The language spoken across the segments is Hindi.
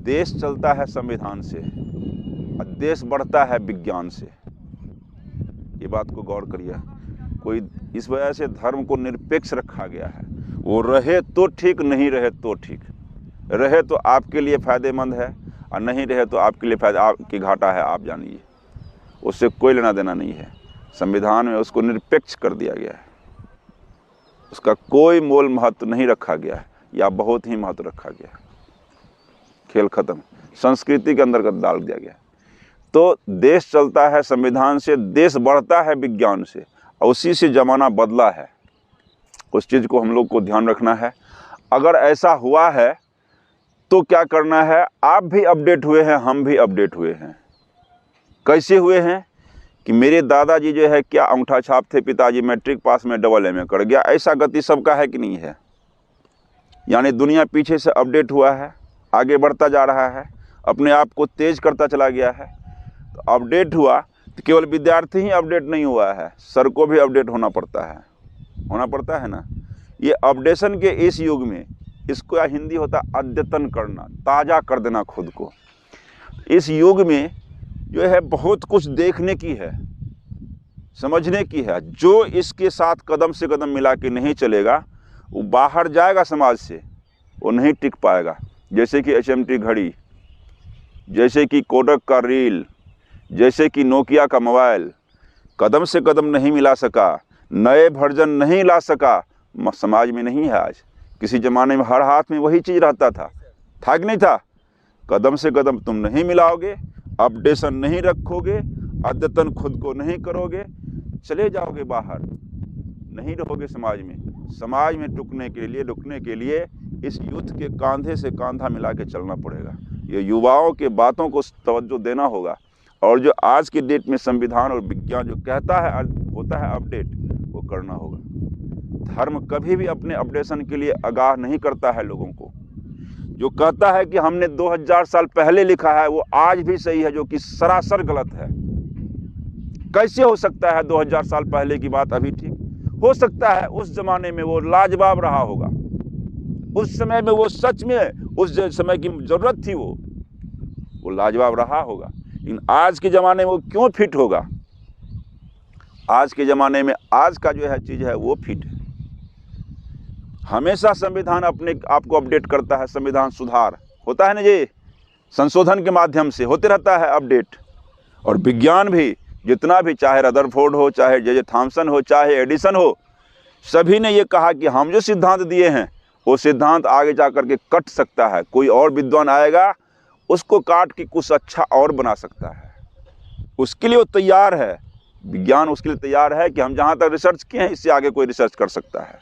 देश चलता है संविधान से और देश बढ़ता है विज्ञान से। ये बात को गौर करिए। कोई इस वजह से धर्म को निरपेक्ष रखा गया है, वो रहे तो ठीक, नहीं रहे तो ठीक। रहे तो आपके लिए फ़ायदेमंद है और नहीं रहे तो आपके लिए आपकी घाटा है, आप जानिए। उससे कोई लेना देना नहीं है। संविधान में उसको निरपेक्ष कर दिया गया है, उसका कोई मोल महत्व नहीं रखा गया है या बहुत ही महत्व रखा गया है। खेल खत्म, संस्कृति के अंदर डाल दिया गया है। तो देश चलता है संविधान से, देश बढ़ता है विज्ञान से, और उसी से ज़माना बदला है। उस चीज़ को हम लोग को ध्यान रखना है। अगर ऐसा हुआ है तो क्या करना है? आप भी अपडेट हुए हैं, हम भी अपडेट हुए हैं। कैसे हुए हैं कि मेरे दादाजी जो है क्या अंगूठा छाप थे, पिताजी मैट्रिक पास में AA कर गया। ऐसा गति सबका है कि नहीं है? यानी दुनिया पीछे से अपडेट हुआ है, आगे बढ़ता जा रहा है, अपने आप को तेज करता चला गया है। तो अपडेट हुआ तो केवल विद्यार्थी ही अपडेट नहीं हुआ है, सर को भी अपडेट होना पड़ता है ना। ये अपडेशन के इस युग में, इसको हिंदी होता है अद्यतन करना, ताज़ा कर देना खुद को। इस युग में जो है बहुत कुछ देखने की है, समझने की है। जो इसके साथ कदम से कदम मिला के नहीं चलेगा वो बाहर जाएगा समाज से, वो नहीं टिक पाएगा। जैसे कि HMT घड़ी, जैसे कि कोडक का रील, जैसे कि नोकिया का मोबाइल, कदम से कदम नहीं मिला सका, नए वर्जन नहीं ला सका, समाज में नहीं है आज। किसी ज़माने में हर हाथ में वही चीज़ रहता था कि नहीं था? कदम से कदम तुम नहीं मिलाओगे, अपडेशन नहीं रखोगे, अद्यतन खुद को नहीं करोगे, चले जाओगे बाहर, नहीं रहोगे समाज में। समाज में रुकने के लिए इस यूथ के कांधे से कांधा मिला के चलना पड़ेगा। ये युवाओं के बातों को तवज्जो देना होगा। और जो आज की डेट में संविधान और विज्ञान जो कहता है होता है अपडेट, वो करना होगा। धर्म कभी भी अपने अपडेशन के लिए आगाह नहीं करता है लोगों को। जो कहता है कि हमने 2000 साल पहले लिखा है वो आज भी सही है, जो कि सरासर गलत है। कैसे हो सकता है 2000 साल पहले की बात अभी ठीक? हो सकता है उस जमाने में वो लाजवाब रहा होगा, उस समय में वो सच में उस समय की जरूरत थी, वो लाजवाब रहा होगा। लेकिन आज के ज़माने में वो क्यों फिट होगा? आज के ज़माने में आज का जो है चीज़ है वो फिट है। हमेशा संविधान अपने आप को अपडेट करता है। संविधान सुधार होता है ना जी, संशोधन के माध्यम से होते रहता है अपडेट। और विज्ञान भी जितना भी, चाहे रदरफोर्ड हो, चाहे J.J. थॉमसन हो, चाहे एडिसन हो, सभी ने ये कहा कि हम जो सिद्धांत दिए हैं वो सिद्धांत आगे जा कर के कट सकता है। कोई और विद्वान आएगा उसको काट के कुछ अच्छा और बना सकता है। उसके लिए वो तैयार है, विज्ञान उसके लिए तैयार है कि हम जहाँ तक रिसर्च किए हैं इससे आगे कोई रिसर्च कर सकता है,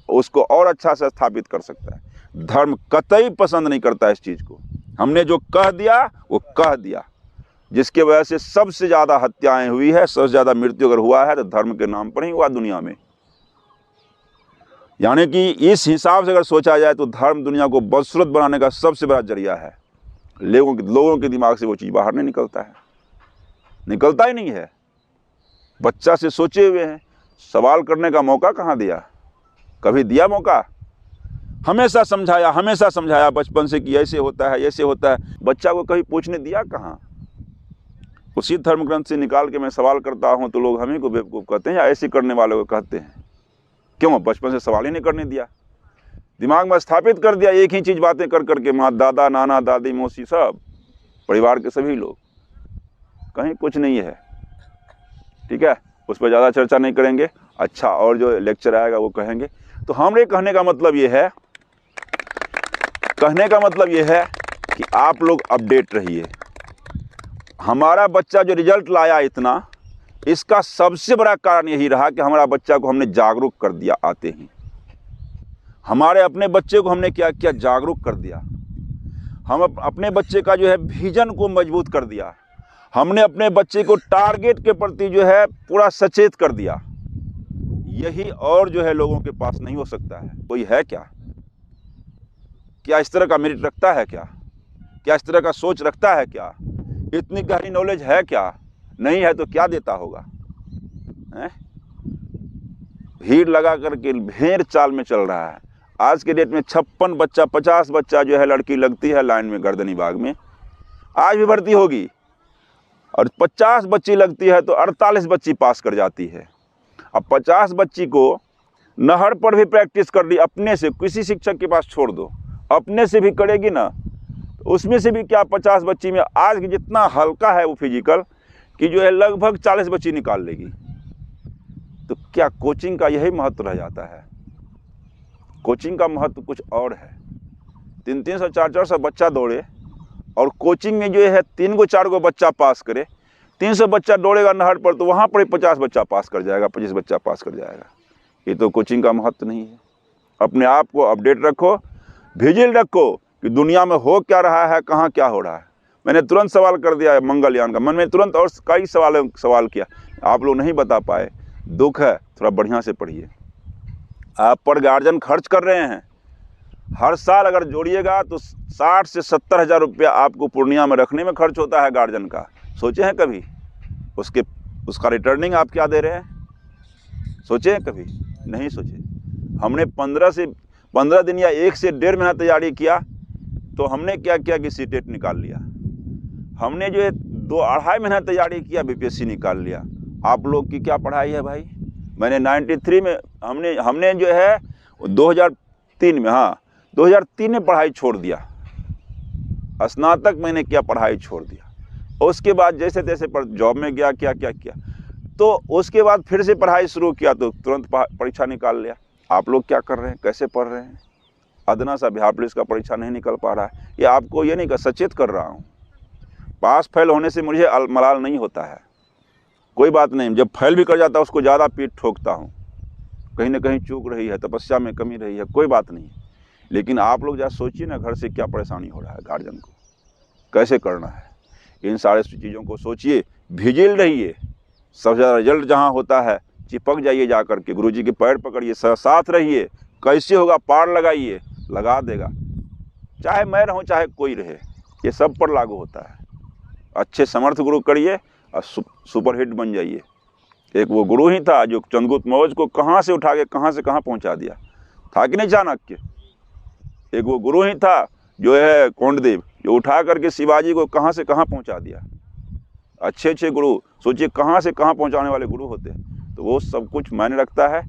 उसको और अच्छा से स्थापित कर सकता है। धर्म कतई पसंद नहीं करता इस चीज़ को। हमने जो कह दिया वो कह दिया, जिसके वजह से सबसे ज़्यादा हत्याएं हुई है, सबसे ज़्यादा मृत्यु अगर हुआ है तो धर्म के नाम पर ही हुआ दुनिया में। यानी कि इस हिसाब से अगर सोचा जाए तो धर्म दुनिया को बदसूरत बनाने का सबसे बड़ा जरिया है। लोगों के दिमाग से वो चीज़ बाहर नहीं निकलता है, निकलता ही नहीं है। बच्चा से सोचे हुए हैं, सवाल करने का मौका कहाँ दिया? कभी दिया मौका? हमेशा समझाया बचपन से कि ऐसे होता है, ऐसे होता है। बच्चा को कभी पूछने दिया कहाँ? उसी धर्म ग्रंथ से निकाल के मैं सवाल करता हूँ तो लोग हमें को बेवकूफ़ कहते हैं या ऐसे करने वालों को कहते हैं। क्यों? बचपन से सवाल ही नहीं करने दिया, दिमाग में स्थापित कर दिया एक ही चीज़ बातें कर करके। माँ, दादा, नाना, दादी, मौसी, सब परिवार के सभी लोग, कहीं कुछ नहीं है। ठीक है, उस पर ज़्यादा चर्चा नहीं करेंगे। अच्छा, और जो लेक्चर आएगा वो कहेंगे। तो हमारे कहने का मतलब ये है कि आप लोग अपडेट रहिए। हमारा बच्चा जो रिजल्ट लाया इतना, इसका सबसे बड़ा कारण यही रहा कि हमारा बच्चा को हमने जागरूक कर दिया। आते ही हमारे अपने बच्चे को हमने क्या किया? जागरूक कर दिया। हम अपने बच्चे का जो है विजन को मजबूत कर दिया। हमने अपने बच्चे को टारगेट के प्रति जो है पूरा सचेत कर दिया। यही और जो है लोगों के पास नहीं हो सकता है। कोई है क्या? क्या इस तरह का मेरिट रखता है? क्या इस तरह का सोच रखता है? क्या इतनी गहरी नॉलेज है? क्या नहीं है तो क्या देता होगा? भीड़ लगा करके भेड़ चाल में चल रहा है। आज के डेट में 56 बच्चा 50 बच्चा जो है लड़की लगती है लाइन में गर्दनी बाग में, आज भी भर्ती होगी। और 50 बच्ची लगती है तो 48 बच्ची पास कर जाती है। अब 50 बच्ची को नहर पर भी प्रैक्टिस कर ली अपने से, किसी शिक्षक के पास छोड़ दो, अपने से भी करेगी ना, तो उसमें से भी क्या 50 बच्ची में आज जितना हल्का है वो फिजिकल कि जो है लगभग 40 बच्ची निकाल लेगी। तो क्या कोचिंग का यही महत्व रह जाता है? कोचिंग का महत्व कुछ और है। 300 400 बच्चा दौड़े और कोचिंग में जो है 3 4 बच्चा पास करे, 300 बच्चा दौड़ेगा नहर पर तो वहाँ पर ही 50 बच्चा पास कर जाएगा, 25 बच्चा पास कर जाएगा। ये तो कोचिंग का महत्व नहीं है। अपने आप को अपडेट रखो, विजिल रखो कि दुनिया में हो क्या रहा है, कहाँ क्या हो रहा है। मैंने तुरंत सवाल कर दिया है मंगलयान का, मन में तुरंत और कई सवाल किया, आप लोग नहीं बता पाए, दुख है। थोड़ा बढ़िया से पढ़िए। आप पर गार्जियन खर्च कर रहे हैं, हर साल अगर जोड़िएगा तो 60 से 70 हज़ार रुपया आपको पूर्णिया में रखने में खर्च होता है गार्जियन का। सोचे हैं कभी उसका रिटर्निंग आप क्या दे रहे हैं? सोचे हैं कभी? नहीं सोचे। हमने 15 दिन या 1 से 1.5 महीना तैयारी किया तो हमने क्या किया कि सीटेट निकाल लिया। हमने जो है 2-2.5 महीना तैयारी किया, बीपीएससी निकाल लिया। आप लोग की क्या पढ़ाई है भाई? मैंने 93 में हमने जो है 2003 में 2003 में पढ़ाई छोड़ दिया, स्नातक मैंने किया, पढ़ाई छोड़ दिया। उसके बाद जैसे तैसे पर जॉब में गया, क्या किया, तो उसके बाद फिर से पढ़ाई शुरू किया तो तुरंत परीक्षा निकाल लिया। आप लोग क्या कर रहे हैं, कैसे पढ़ रहे हैं? अदना सा बिहार पुलिस का परीक्षा नहीं निकल पा रहा है। ये आपको ये नहीं कर, सचेत कर रहा हूँ। पास फेल होने से मुझे मलाल नहीं होता है, कोई बात नहीं। जब फेल भी कर जाता है उसको ज़्यादा पीठ ठोकता हूँ, कहीं ना कहीं चूक रही है, तपस्या में कमी रही है, कोई बात नहीं। लेकिन आप लोग जरा सोचिए ना, घर से क्या परेशानी हो रहा है, गार्जियन को कैसे करना है, इन सारे चीज़ों को सोचिए, विजिल रहिए। सबसे ज़्यादा रिजल्ट जहाँ होता है चिपक जाइए, जा करके गुरुजी के पैर पकड़िए, साथ रहिए। कैसे होगा, पार लगाइए, लगा देगा। चाहे मैं रहूं चाहे कोई रहे, ये सब पर लागू होता है। अच्छे समर्थ गुरु करिए और सुपरहिट बन जाइए। एक वो गुरु ही था जो चंद्रगुप्त मौर्य को कहाँ से उठा के कहाँ से कहाँ पहुँचा दिया, था कि नहीं चाणक्य? एक वो गुरु ही था जो है कोंडदेव, जो उठा करके शिवाजी को कहाँ से कहाँ पहुँचा दिया। अच्छे गुरु सोचिए कहाँ से कहाँ पहुँचाने वाले गुरु होते हैं। तो वो सब कुछ मायने रखता है।